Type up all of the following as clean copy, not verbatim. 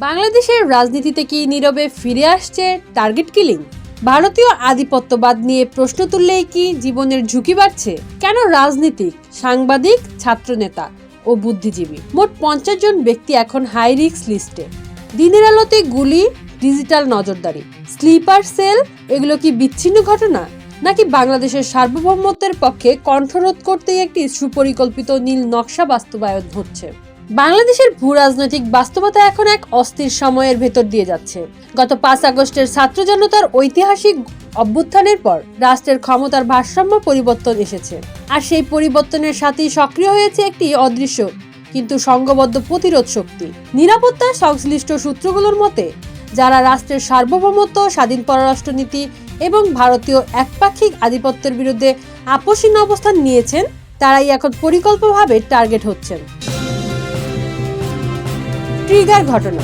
বাংলাদেশের রাজনীতিতে কি নীরবে ফিরে আসছে টার্গেট কিলিং? ভারতীয় আধিপত্যবাদ নিয়ে প্রশ্ন তুললেই কি জীবনের ঝুঁকি বাড়ছে? কেন রাজনীতিক, সাংবাদিক, ছাত্রনেতা ও বুদ্ধিজীবী মোট 50 জন ব্যক্তি এখন হাই রিস্ক লিস্টে? দিনের আলোতে গুলি, ডিজিটাল নজরদারি, স্লিপার সেল, এগুলো কি বিচ্ছিন্ন ঘটনা, নাকি বাংলাদেশের সার্বভৌমত্বের পক্ষে কণ্ঠরোধ করতেই একটি সুপরিকল্পিত নীল নকশা বাস্তবায়ন হচ্ছে? বাংলাদেশের ভূ রাজনৈতিক বাস্তবতা এখন এক অস্থির সময়ের ভেতর দিয়ে যাচ্ছে। গত 5 আগস্টের ছাত্র জনতার ঐতিহাসিক অভ্যুত্থানের পর রাষ্ট্রের ক্ষমতার ভারসাম্য পরিবর্তন এসেছে, আর সেই পরিবর্তনের সাথেই সক্রিয় হয়েছে একটি অদৃশ্য কিন্তু সংঘবদ্ধ প্রতিরোধ শক্তি। নিরাপত্তার সংশ্লিষ্ট সূত্রগুলোর মতে, যারা রাষ্ট্রের সার্বভৌমত্ব, স্বাধীন পররাষ্ট্রনীতি এবং ভারতীয় একপাক্ষিক আধিপত্যের বিরুদ্ধে আপোষহীন অবস্থান নিয়েছেন, তারাই এখন পরিকল্পিতভাবে টার্গেট হচ্ছেন। ট্রিগার ঘটনা।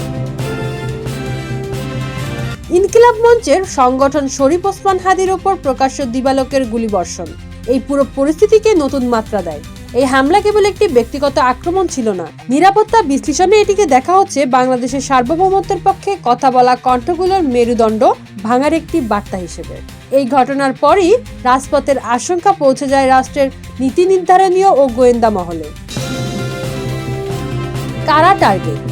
ইনকিলাব মঞ্চের সংগঠন শরীফ ওসমান হাদির ওপর প্রকাশ্য দিবালোকের গুলিবর্ষণ এই পুরো পরিস্থিতিকে নতুন মাত্রা দেয়। এই হামলা কেবল একটি ব্যক্তিগত আক্রমণ ছিল না, নিরাপত্তা বিশ্লেষণে এটিকে দেখা হচ্ছে বাংলাদেশের সার্বভৌমত্বের পক্ষে কথা বলা কণ্ঠগুলোর মেরুদণ্ড ভাঙার একটি বার্তা হিসেবে। এই ঘটনার পরই রাজপথের আশঙ্কা পৌঁছে যায় রাষ্ট্রের নীতি নির্ধারণীয় ও গোয়েন্দা মহলে। কারা টার্গেট?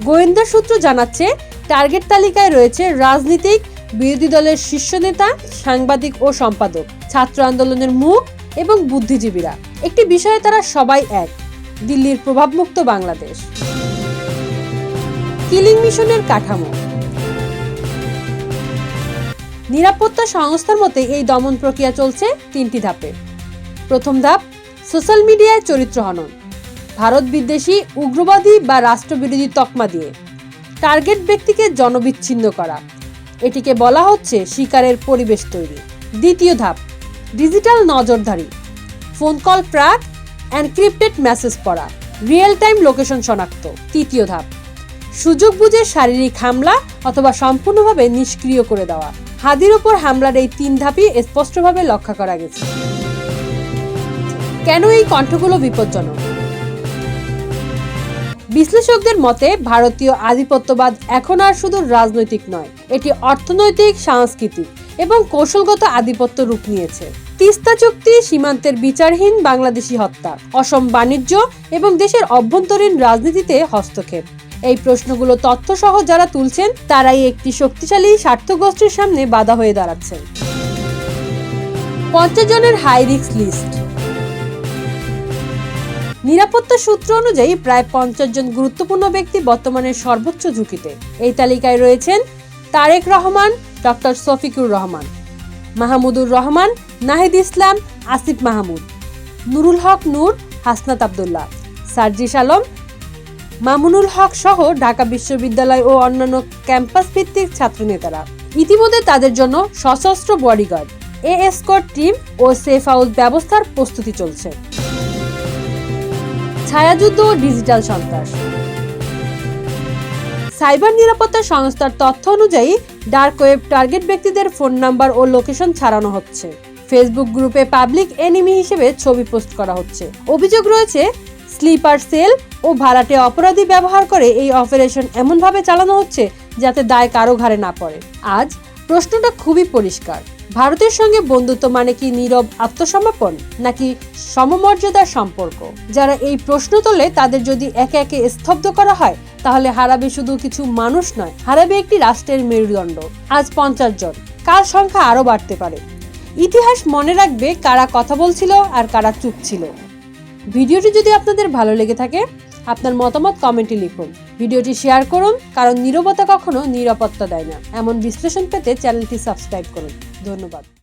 গোয়েন্দা সূত্র জানাচ্ছে, টার্গেট তালিকায় রয়েছে রাজনীতিক, বিরোধী দলের শীর্ষ নেতা, সাংবাদিক ও সম্পাদক, ছাত্র আন্দোলনের মুখ এবং বুদ্ধিজীবীরা। একটি বিষয়ে তারা সবাই এক: দিল্লির প্রভাবমুক্ত বাংলাদেশ। কিলিং মিশনের কাঠামো। নিরাপত্তা সংস্থার মতে এই দমন প্রক্রিয়া চলছে 3টি ধাপে। প্রথম ধাপ, সোশ্যাল মিডিয়ায় চরিত্র হনন, ভারত বিদ্বেষী, উগ্রবাদী বা রাষ্ট্রবিরোধী তকমা দিয়ে টার্গেট ব্যক্তিকে জনবিচ্ছিন্ন করা। এটিকে বলা হচ্ছে শিকারের পরিবেশ তৈরি। দ্বিতীয় ধাপ, ডিজিটাল নজরদারি, phone call track, encrypted message পড়া, রিয়েল টাইম লোকেশন শনাক্ত। তৃতীয় ধাপ, সুযোগ বুঝে শারীরিক হামলা অথবা সম্পূর্ণভাবে নিষ্ক্রিয় করে দেওয়া। হাদির ওপর হামলার এই 3 ধাপই স্পষ্টভাবে লক্ষ্য করা গেছে। কেন এই কণ্ঠগুলো বিপজ্জনক? বিশ্লেষকদের মতে, ভারতীয় আধিপত্যবাদ এখন আর শুধু রাজনৈতিক নয়, এটি অর্থনৈতিক, সাংস্কৃতিক এবং কৌশলগত আধিপত্য রূপ নিয়েছে। তিস্তা চুক্তি, সীমান্তের বিচারহীন বাংলাদেশি হত্যা, অসম বাণিজ্য এবং দেশের অভ্যন্তরীণ রাজনীতিতে হস্তক্ষেপ। এই প্রশ্নগুলো তথ্যসহ যারা তুলছেন, তারাই একটি শক্তিশালী স্বার্থগোষ্ঠীর সামনে বাধা হয়ে দাঁড়াচ্ছেন। 50 জনের হাই রিস্ক লিস্ট। নিরাপত্তা সূত্র অনুযায়ী প্রায় 50 জন গুরুত্বপূর্ণ ব্যক্তি বর্তমানে সর্বোচ্চ ঝুঁকিতে। এই তালিকায় রয়েছেন তারেক রহমান, ডক্টর শফিকুর রহমান, মাহমুদুর রহমান, নাহিদ ইসলাম, আসিফ মাহমুদ, নুরুল হক নূর, হাসনাত আবদুল্লাহ, সার্জিস আলম, মামুনুল হক সহ ঢাকা বিশ্ববিদ্যালয় ও অন্যান্য ক্যাম্পাস ভিত্তিক ছাত্রনেতারা। ইতিমধ্যে তাদের জন্য সশস্ত্র বডিগার্ড, এসকর্ট টিম ও সেফ হাউস ব্যবস্থার প্রস্তুতি চলছে। ছায়াযুদ্ধ ও ডিজিটাল সন্ত্রাস। সাইবার নিরাপত্তা সংস্থার তথ্য অনুযায়ী ডার্ক ওয়েব টার্গেট ব্যক্তিদের ফোন নাম্বার ও লোকেশন ছাড়ানো হচ্ছে। ফেসবুক গ্রুপে পাবলিক এনিমি হিসেবে ছবি পোস্ট করা হচ্ছে। অভিযোগ রয়েছে, স্লিপার সেল ও ভাড়াটে অপরাধী ব্যবহার করে এই অপারেশন এমনভাবে চালানো হচ্ছে যাতে দায় কারো ঘাড়ে না পড়ে। আজ প্রশ্নটা খুবই পরিষ্কার: ভারতের সঙ্গে বন্ধুত্ব মানে কি নীরব আত্মসমর্পণ, নাকি সমমর্যাদার সম্পর্ক? যারা এই প্রশ্ন তোলে তাদের যদি একে একে স্তব্ধ করা হয়, তাহলে হারাবে শুধু কিছু মানুষ নয়, হারাবে একটি রাষ্ট্রের মেরুদণ্ড। আজ 50 জন, কার সংখ্যা আরো বাড়তে পারে। ইতিহাস মনে রাখবে কারা কথা বলছিল আর কারা চুপ ছিল। ভিডিওটি যদি আপনাদের ভালো লেগে থাকে, আপনার মতামত কমেন্টে লিখুন। ভিডিওটি শেয়ার করুন, কারণ নীরবতা কখনো নিরাপত্তা দেয় না। এমন বিশ্লেষণ পেতে চ্যানেলটি সাবস্ক্রাইব করুন। ধন্যবাদ।